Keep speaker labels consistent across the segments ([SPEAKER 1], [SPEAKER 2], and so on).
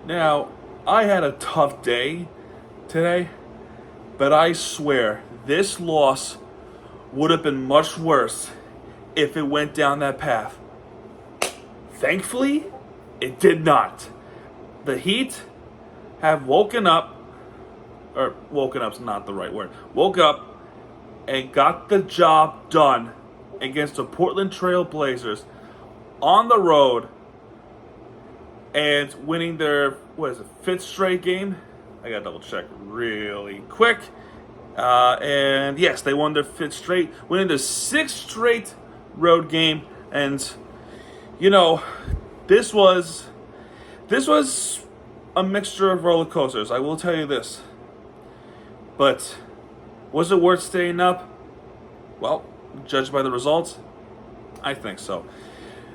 [SPEAKER 1] Now, I had a tough day today, but I swear this loss would have been much worse if it went down that path. Thankfully, it did not. The Heat have woken up, or woken up's not the right word, woke up and got the job done against the Portland Trail Blazers on the road and winning their, fifth straight game? I gotta double check really quick. And yes, they won their fifth straight, winning their sixth straight road game. And, you know, this was a mixture of roller coasters, I will tell you this. But was it worth staying up? Well, judged by the results, I think so.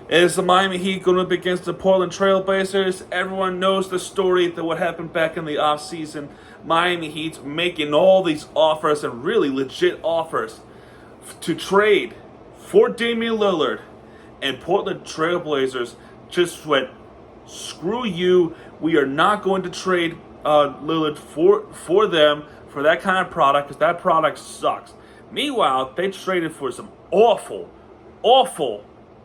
[SPEAKER 1] Is the Miami Heat going up against the Portland Trail Blazers? Everyone knows the story that what happened back in the offseason. Miami Heat making all these offers and really legit offers to trade for Damian Lillard. And Portland Trail Blazers just went, screw you. We are not going to trade Lillard for them for that kind of product because that product sucks. Meanwhile, they traded for some awful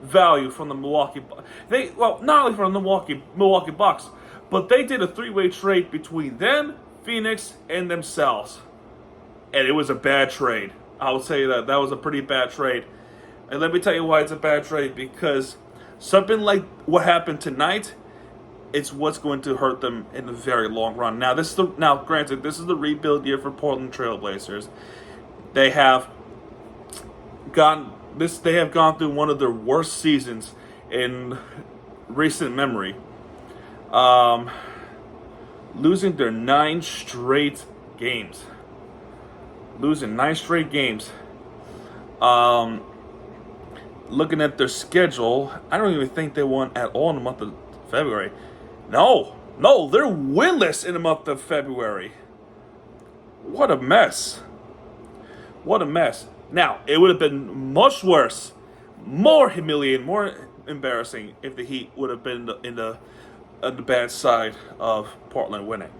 [SPEAKER 1] value from the Milwaukee Bucks. Not only from the Milwaukee Bucks, but they did a three-way trade between them, Phoenix, and themselves. And it was a bad trade. I will tell you that. That was a pretty bad trade. And let me tell you why it's a bad trade. Because something like what happened tonight, it's what's going to hurt them in the very long run. Now, granted, this is the rebuild year for Portland Trail Blazers. They have gone through one of their worst seasons in recent memory. Losing their 9 straight games. Losing 9 straight games. Looking at their schedule, I don't even think they won at all in the month of February. No, they're winless in the month of February. What a mess. Now, it would have been much worse, more humiliating, more embarrassing if the Heat would have been in the bad side of Portland winning.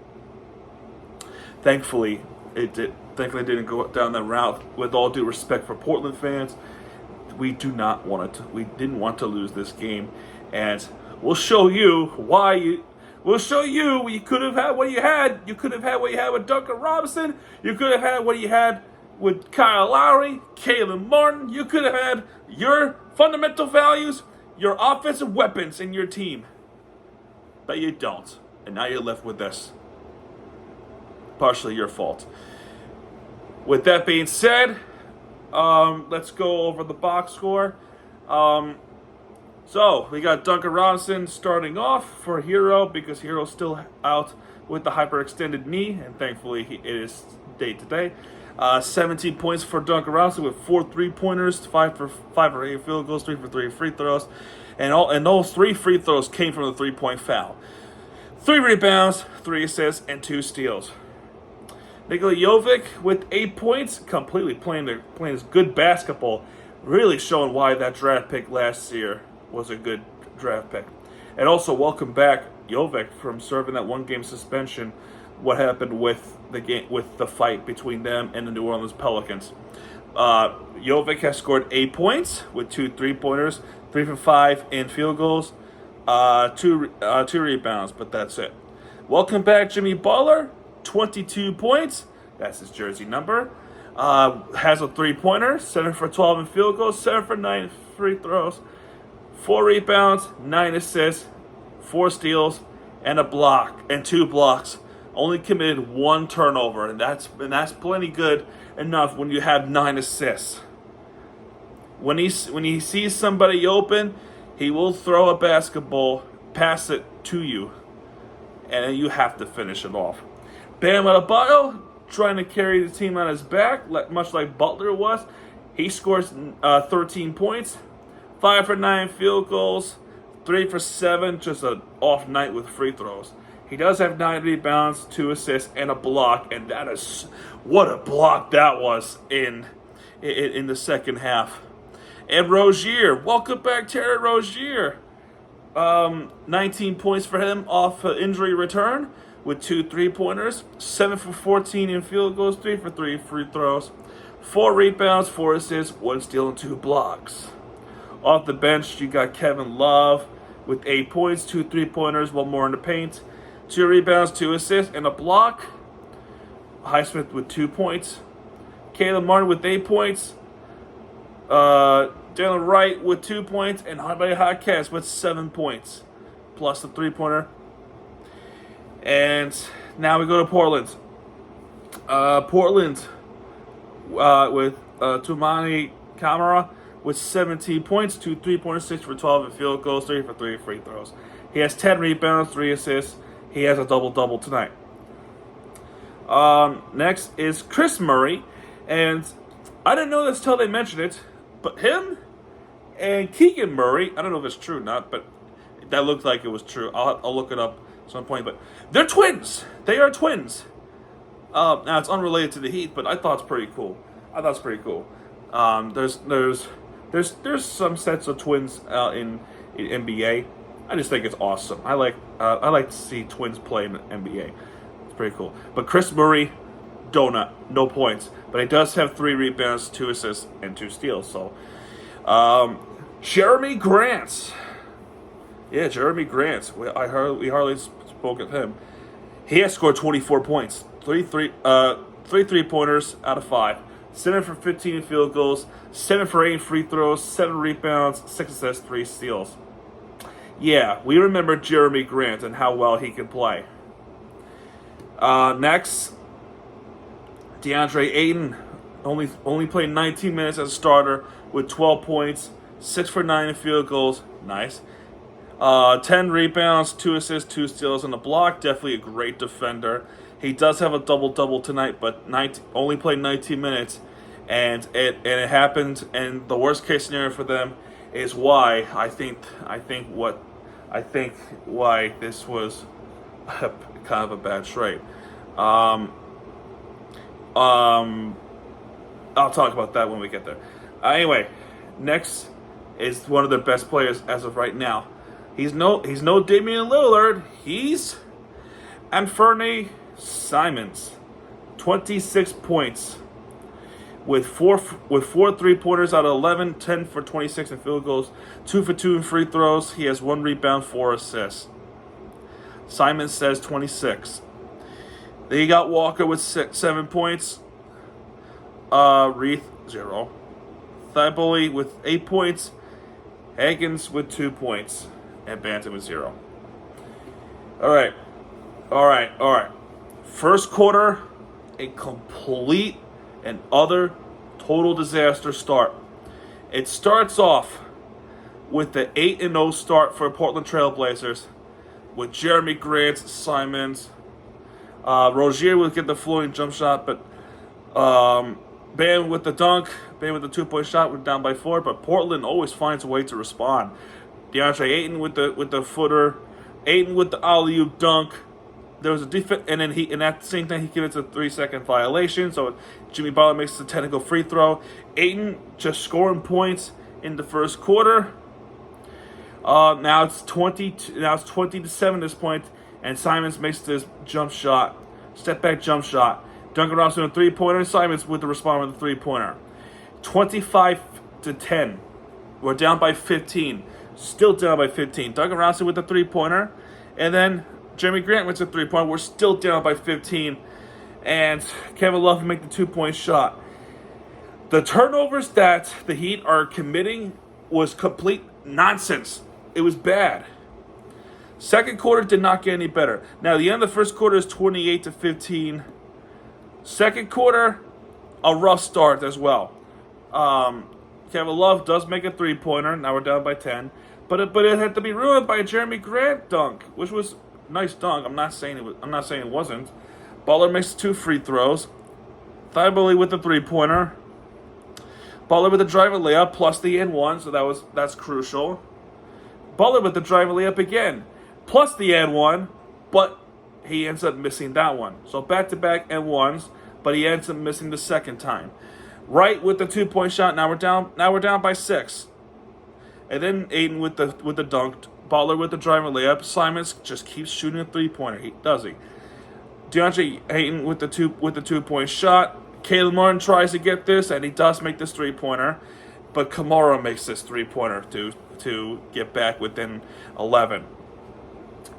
[SPEAKER 1] Thankfully, it didn't go down that route. With all due respect for Portland fans, we didn't want to lose this game, and we'll show you why. We'll show you you could have had what you had. You could have had what you had with Duncan Robinson. You could have had what you had with Kyle Lowry, Caleb Martin. You could have had your fundamental values, your offensive weapons in your team. But you don't. And now you're left with this. Partially your fault. With that being said, let's go over the box score. So, we got Duncan Robinson starting off for Hero because Hero's still out with the hyperextended knee, and thankfully it is day to day. 17 points for Duncan Robinson with 4 3-pointers, 5 for 8 field goals, 3 for 3 free throws, and those 3 free throws came from the 3-point foul. 3 rebounds, 3 assists, and 2 steals. Nikola Jovic with 8 points, completely playing his good basketball, really showing why that draft pick last year was a good draft pick. And also welcome back Jovic from serving that 1-game suspension. What happened with the fight between them and the New Orleans Pelicans. Jovic has scored 8 points with 2 3-pointers, 3 for 5 in field goals, 2 rebounds, but that's it. Welcome back Jimmy Butler, 22 points. That's his jersey number. Has a 3-pointer, 7 for 12 in field goals, 7 for 9 in free throws, 4 rebounds, 9 assists, 4 steals, and 2 blocks. Only committed 1 turnover, and that's plenty good enough when you have 9 assists. When he sees somebody open, he will throw a basketball, pass it to you, and you have to finish it off. Bam Adebayo trying to carry the team on his back, much like Butler was. He scores 13 points, 5 for 9 field goals, 3 for 7, just an off night with free throws. He does have 9 rebounds, 2 assists, and a block, and that is what a block that was in the second half. And Rozier, welcome back, Terry Rozier. 19 points for him off injury return with 2 3-pointers, 7 for 14 in field goals, 3 for 3 free throws, 4 rebounds, 4 assists, 1 steal, and 2 blocks. Off the bench, you got Kevin Love with 8 points, 2 3-pointers, 1 more in the paint, 2 rebounds, 2 assists, and a block. Highsmith with 2 points. Caleb Martin with 8 points. Jalen Wright with 2 points. And Jaime Jaquez with 7 points. Plus the 3-pointer. And now we go to Portland. Portland with Toumani Camara with 17 points, 2 3-pointers, 6 for 12 in field goals, 3 for 3 free throws. He has 10 rebounds, 3 assists. He has a double-double tonight. Next is Chris Murray, and I didn't know this till they mentioned it, but him and Keegan Murray, I don't know if it's true or not, but that looked like it was true. I'll look it up at some point, but they're twins. They are twins. Now it's unrelated to the Heat, but I thought it's pretty cool. There's some sets of twins in NBA. I just think it's awesome. I like to see twins play in the NBA. It's pretty cool. But Chris Murray, donut, no points, but he does have 3 rebounds, 2 assists, and 2 steals. So, Jeremy Grant. Yeah, Jeremy Grant. We hardly spoke of him. He has scored 24 points, 3 3-pointers out of 5. 7 for 15 in field goals, 7 for 8 in free throws, 7 rebounds, 6 assists, 3 steals. Yeah, we remember Jeremy Grant and how well he can play. Next, DeAndre Ayton only played 19 minutes as a starter with 12 points, 6 for 9 in field goals. Nice. 10 rebounds, 2 assists, 2 steals, and a block. Definitely a great defender. He does have a double-double tonight, but only played 19 minutes, and it happened. And the worst-case scenario for them is why why this was kind of a bad trade. I'll talk about that when we get there. Anyway, next is one of their best players as of right now. He's no Damian Lillard. He's Anfernee Simons, 26 points with 4 3-pointers out of 11, 10 for 26 in field goals, 2 for 2 in free throws. He has 1 rebound, 4 assists. Simons says 26. Then you got Walker with 7 points. Reith 0. Thibault with 8 points. Higgins with 2 points. And Banton with 0. All right. First quarter, a complete and utter total disaster start. It starts off with the 8-0 start for Portland Trailblazers with Jeremy Grant, Simons. Rozier would get the floating jump shot, but Bam with the dunk, Bam with the 2-point shot. We're down by 4, but Portland always finds a way to respond. DeAndre Ayton with the footer, Ayton with the alley-oop dunk. There was a defense, and then at the same time he commits a 3-second violation. So Jimmy Butler makes a technical free throw. Ayton just scoring points in the first quarter. Now it's 20-7 at this point, and Simons makes this jump shot, step back jump shot. Duncan Robinson with a 3-pointer. Simons with the respond with a 3-pointer. 25-10. We're down by 15. Still down by 15. Duncan Robinson with a 3-pointer, and then Jeremy Grant with a 3-pointer. We're still down by 15, and Kevin Love make the 2-point shot. The turnovers that the Heat are committing was complete nonsense. It was bad. Second quarter did not get any better. Now, the end of the first quarter is 28-15. Second quarter, a rough start as well. Kevin Love does make a 3-pointer. Now we're down by 10. But it had to be ruined by a Jeremy Grant dunk, which was a nice dunk. I'm not saying it wasn't. Butler makes 2 free throws. Thibault with the 3-pointer. Butler with the driving layup plus the and-1, so that's crucial. Butler with the driving layup again, plus the and-1, but he ends up missing that one. So back-to-back and-1s, but he ends up missing the second time. Wright with the 2-point shot. Now we're down by 6. And then Ayton with the Butler with the driving layup. Simons just keeps shooting a 3-pointer. He does he. DeAndre Ayton with the 2-point shot. Caleb Martin tries to get this, and he does make this 3-pointer. But Kamara makes this 3-pointer to get back within 11.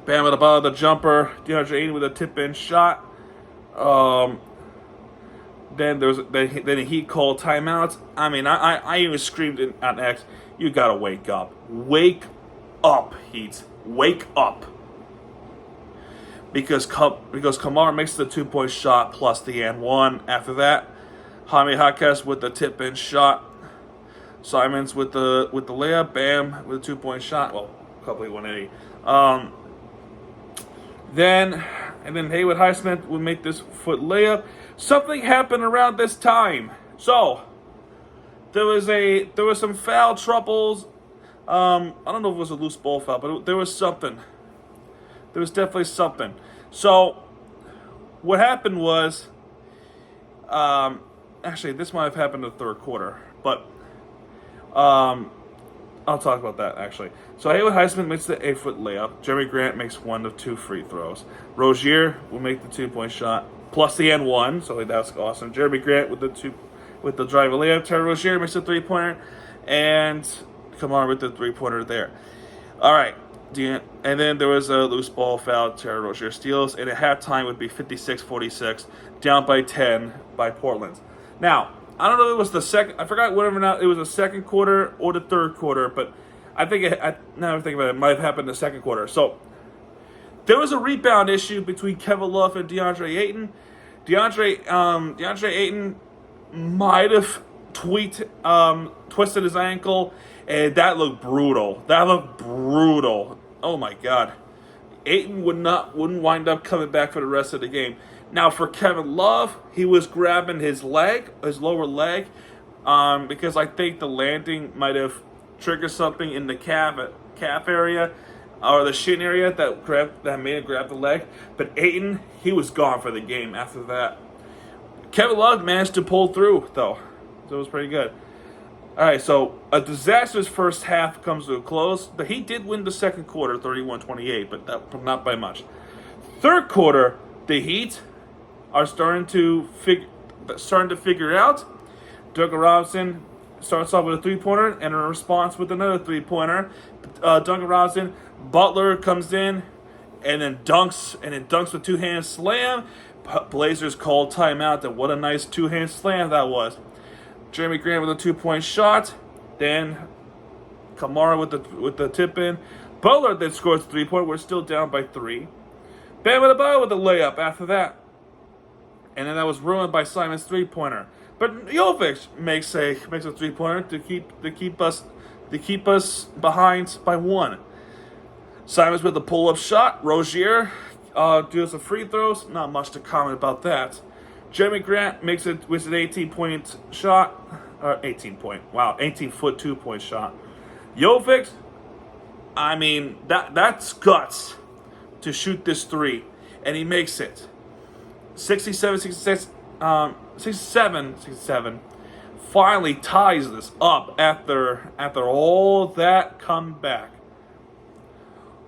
[SPEAKER 1] Bam Adebayo, the jumper. DeAndre Ayton with a tip-in shot. Then the Heat called timeouts. I mean, I even screamed at X, "You gotta wake up! Wake up, Heat! Wake up!" Because Kamara makes the 2-point shot plus the and one. After that, Jaime Jaquez with the tip-in shot. Simons with the layup. Bam with a 2-point shot. Well, probably 180. Then Haywood Highsmith would make this foot layup. Something happened around this time. So there was some foul troubles. I don't know if it was a loose ball foul, but there was something. There was definitely something. So what happened was, actually, this might have happened in the third quarter, but I'll talk about that, actually. So Haywood Highsmith makes the 8-foot layup. Jeremy Grant makes 1 of 2 free throws. Rozier will make the 2-point shot plus the and one, so that's awesome. Jeremy Grant with the drive layup. Terry Rozier makes a 3-pointer, and Kamara with the 3-pointer there. All right. And then there was a loose ball foul. Terry Rozier steals, and at halftime would be 56-46, down by 10 by Portland. Now, I don't know if it was the second. I forgot whether or not it was the second quarter or the third quarter, but I think now I'm thinking about it, it might have happened in the second quarter. So there was a rebound issue between Kevin Love and DeAndre Ayton. DeAndre Ayton might have twisted his ankle, and that looked brutal. Oh my God, Ayton wouldn't wind up coming back for the rest of the game. Now for Kevin Love, he was grabbing his lower leg, because I think the landing might have triggered something in the calf area or the shin area that made him grab the leg. But Ayton, he was gone for the game after that. Kevin Love managed to pull through though, so it was pretty good. All right, so a disastrous first half comes to a close. The Heat did win the second quarter, 31-28, but not by much. Third quarter, the Heat are starting to figure out. Duncan Robinson starts off with a 3-pointer and a response with another 3-pointer. Duncan Robinson, Butler comes in and then dunks with 2-hand slam. Blazers called timeout. And what a nice 2-hand slam that was. Jeremy Grant with a 2-point shot. Then Kamara with the tip in. Butler then scores a 3-pointer. We're still down by 3. Bam Adebayo with a layup after that. And then that was ruined by Simon's 3-pointer. But Jovic makes a 3-pointer to keep us behind by 1. Simons with the pull-up shot. Rozier does some free throws. Not much to comment about that. Jeremy Grant makes it with an 18-point shot. 18-foot 2-point shot. Jovic, I mean, that's guts to shoot this 3. And he makes it. 67, finally ties this up after all that comeback.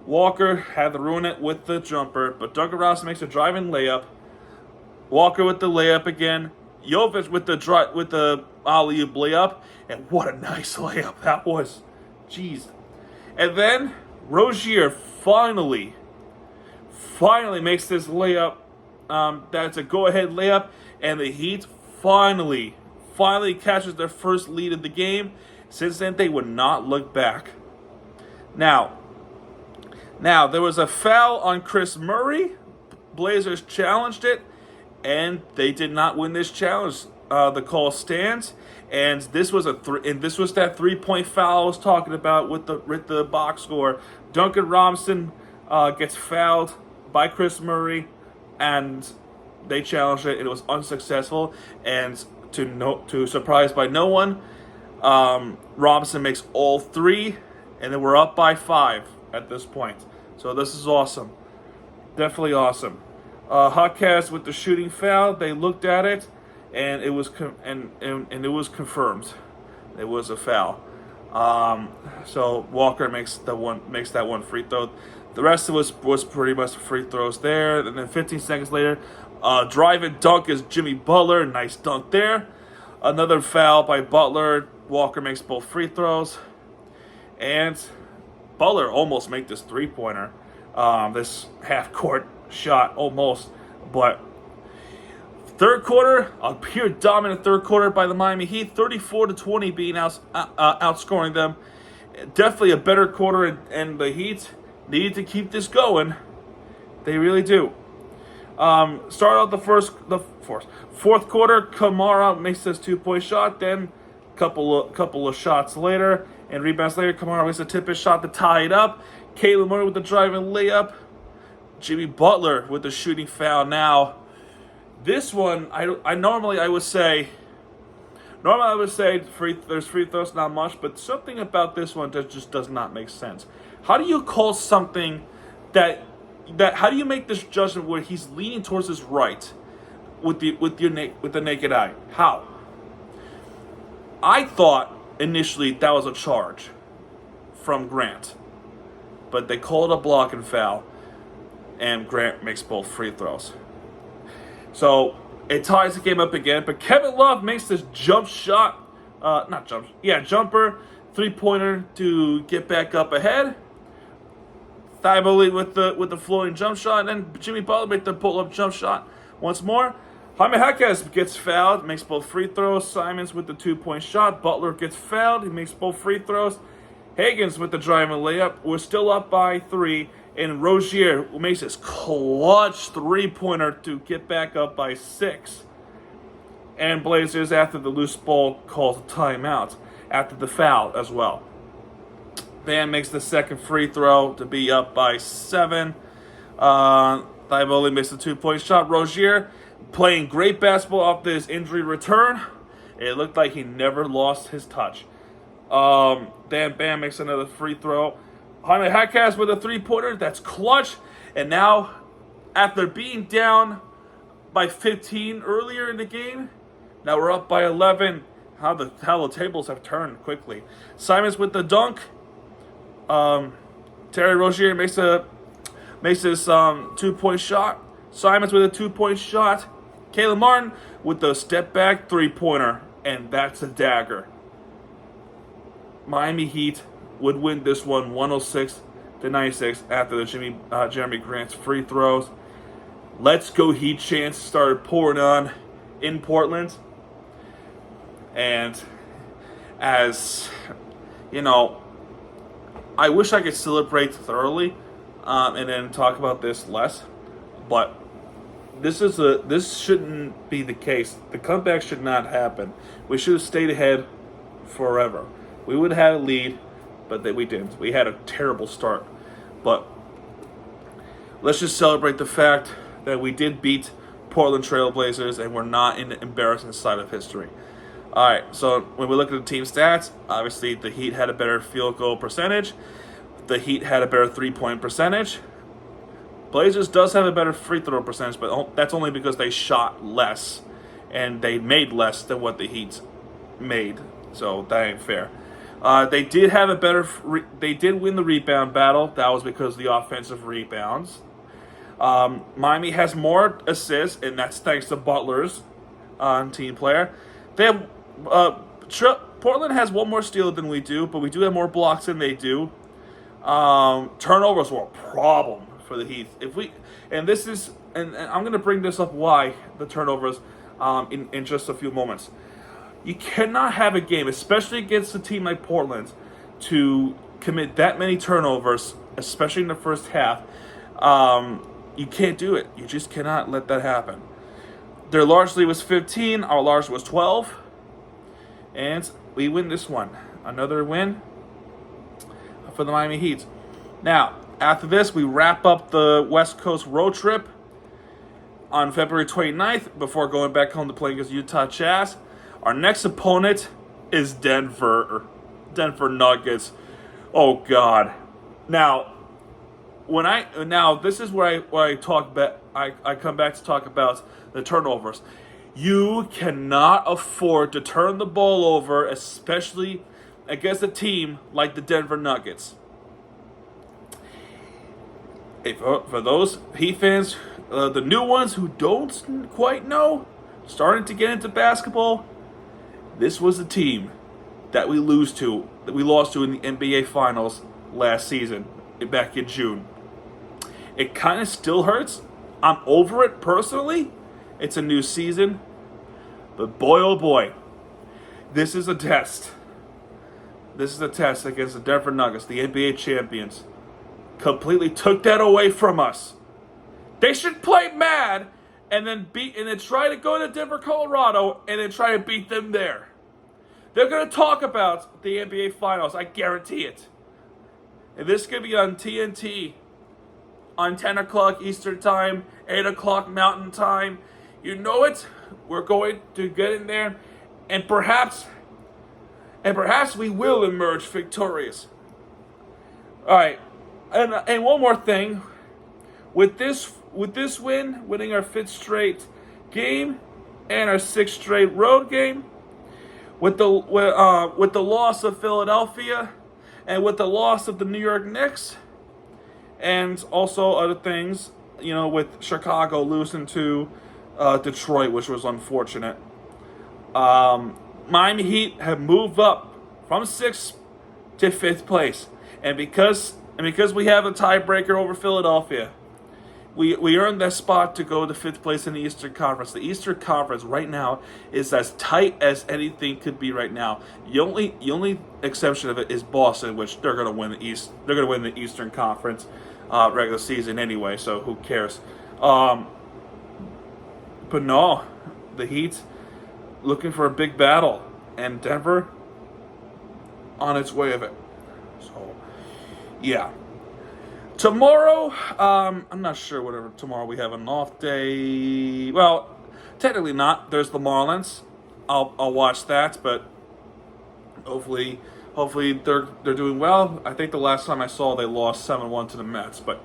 [SPEAKER 1] Walker had to ruin it with the jumper, but Duncan Robinson makes a driving layup. Walker with the layup again. Jovic with the alley-oop layup, and what a nice layup that was. Jeez. And then Rozier finally makes this layup. That's a go-ahead layup, and the Heat finally catches their first lead of the game. Since then, they would not look back. Now, there was a foul on Chris Murray. Blazers challenged it, and they did not win this challenge. The call stands, and this was that 3-point foul I was talking about with the box score. Duncan Robinson gets fouled by Chris Murray, and they challenged it, and it was unsuccessful. And to surprise by no one, Robinson makes all 3, and then we're up by 5 at this point. So this is awesome, definitely awesome. Jaquez with the shooting foul. They looked at it, and it was it was confirmed. It was a foul. So Walker makes that one free throw. The rest of it was pretty much free throws there. And then 15 seconds later, drive and dunk is Jimmy Butler. Nice dunk there. Another foul by Butler. Walker makes both free throws. And Butler almost made this three-pointer. This half-court shot almost. But third quarter, a pure dominant third quarter by the Miami Heat. 34-20 being outscoring them. Definitely a better quarter, and the Heat need to keep this going. They really do. Start out the fourth quarter. Kamara makes this 2-point shot. Then couple of shots later and rebounds later, Kamara makes a tip-in shot to tie it up. Caleb Murray with the driving layup. Jimmy Butler with the shooting foul. Now, this one I normally would say there's free throws, not much, but something about this one that just does not make sense. How do you call something that how do you make this judgment where he's leaning towards his right with the naked eye? How? I thought initially that was a charge from Grant, but they called a block and foul, and Grant makes both free throws. So it ties the game up again, but Kevin Love makes this jumper, three-pointer to get back up ahead. Thibault with the floating jump shot, and then Jimmy Butler makes the pull-up jump shot once more. Jaime Jaquez gets fouled, makes both free throws. Simons with the 2-point shot. Butler gets fouled, he makes both free throws. Higgins with the driving layup. We're still up by 3, and Rozier makes this clutch three-pointer to get back up by 6. And Blazers, after the loose ball, calls a timeout after the foul as well. Bam makes the second free throw to be up by 7. Thibault makes the 2-point shot. Rozier playing great basketball off this injury return. It looked like he never lost his touch. Dan Bam makes another free throw. Jaime Jaquez with a three-pointer. That's clutch. And now, after being down by 15 earlier in the game, now we're up by 11. How the tables have turned quickly. Simons with the dunk. Terry Rozier makes this 2-point shot. Simons with a 2-point shot. Caleb Martin with the step-back three-pointer. And that's a dagger. Miami Heat would win this one 106-96 after the Jeremy Grant's free throws. Let's go Heat chants started pouring on in Portland. And as you know, I wish I could celebrate thoroughly and then talk about this less, but this shouldn't be the case. The comeback should not happen. We should have stayed ahead forever. We would have had a lead, but we didn't. We had a terrible start. But let's just celebrate the fact that we did beat Portland Trail Blazers and we're not in the embarrassing side of history. All right, so when we look at the team stats, obviously the Heat had a better field goal percentage. The Heat had a better three-point percentage. Blazers does have a better free throw percentage, but that's only because they shot less and they made less than what the Heat made. So that ain't fair. They did have a better. They did win the rebound battle. That was because of the offensive rebounds. Miami has more assists, and that's thanks to Butler's team player. They have Portland has one more steal than we do, but we do have more blocks than they do. Turnovers were a problem for the Heat. And I'm going to bring this up why the turnovers in just a few moments. You cannot have a game, especially against a team like Portland, to commit that many turnovers, especially in the first half. You can't do it. You just cannot let that happen. Their large lead was 15. Our large was 12. And we win this one. Another win for the Miami Heat. Now, after this, we wrap up the West Coast road trip on February 29th before going back home to play against Utah Jazz. Our next opponent is Denver Nuggets. Oh God! Now, this is where I talk about. I come back to talk about the turnovers. You cannot afford to turn the ball over, especially against a team like the Denver Nuggets. For those Heat fans, the new ones who don't quite know, starting to get into basketball, this was the team that we lost to in the NBA Finals last season, back in June. It kind of still hurts. I'm over it personally. It's a new season. But boy, oh boy, this is a test. This is a test against the Denver Nuggets, the NBA champions. Completely took that away from us. They should play mad and then try to go to Denver, Colorado, and then try to beat them there. They're going to talk about the NBA Finals. I guarantee it. And this is going to be on TNT on 10 o'clock Eastern Time, 8 o'clock Mountain Time. You know it. We're going to get in there, and perhaps we will emerge victorious. All right, and one more thing. With this win, winning our 5th straight game and our 6th straight road game, with the loss of Philadelphia, and with the loss of the New York Knicks, and also other things, with Chicago losing to Detroit, which was unfortunate. Miami Heat have moved up from 6th to 5th place, and because we have a tiebreaker over Philadelphia, we earned that spot to go to 5th place in the Eastern Conference. The Eastern Conference right now is as tight as anything could be right now. The only exception of it is Boston, which they're going to win the East. They're going to win the Eastern Conference regular season anyway, so who cares? But no, the Heat looking for a big battle, and Denver on its way of it. So, yeah. Tomorrow, I'm not sure. Whatever. Tomorrow we have an off day. Well, technically not. There's the Marlins. I'll watch that, but hopefully they're doing well. I think the last time I saw they lost 7-1 to the Mets. But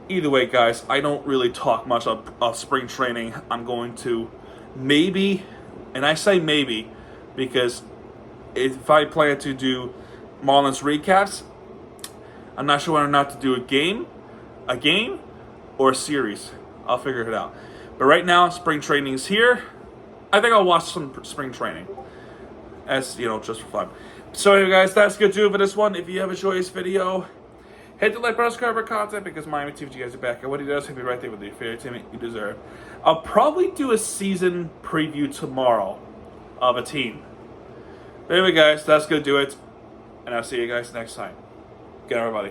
[SPEAKER 1] either way, guys, I don't really talk much of spring training. I'm going to maybe, and I say maybe because if I plan to do Marlins recaps, I'm not sure whether or not to do a game, or a series. I'll figure it out. But right now, spring training is here. I think I'll watch some spring training, as just for fun. So anyway, guys, that's good to do for this one. If you have enjoyed this video, hit the like button, subscribe for content, because Miami TVG guys are back, and what he does, he'll be right there with your favorite team you deserve. I'll probably do a season preview tomorrow of a team. But anyway, guys, that's gonna do it, and I'll see you guys next time. Good, everybody.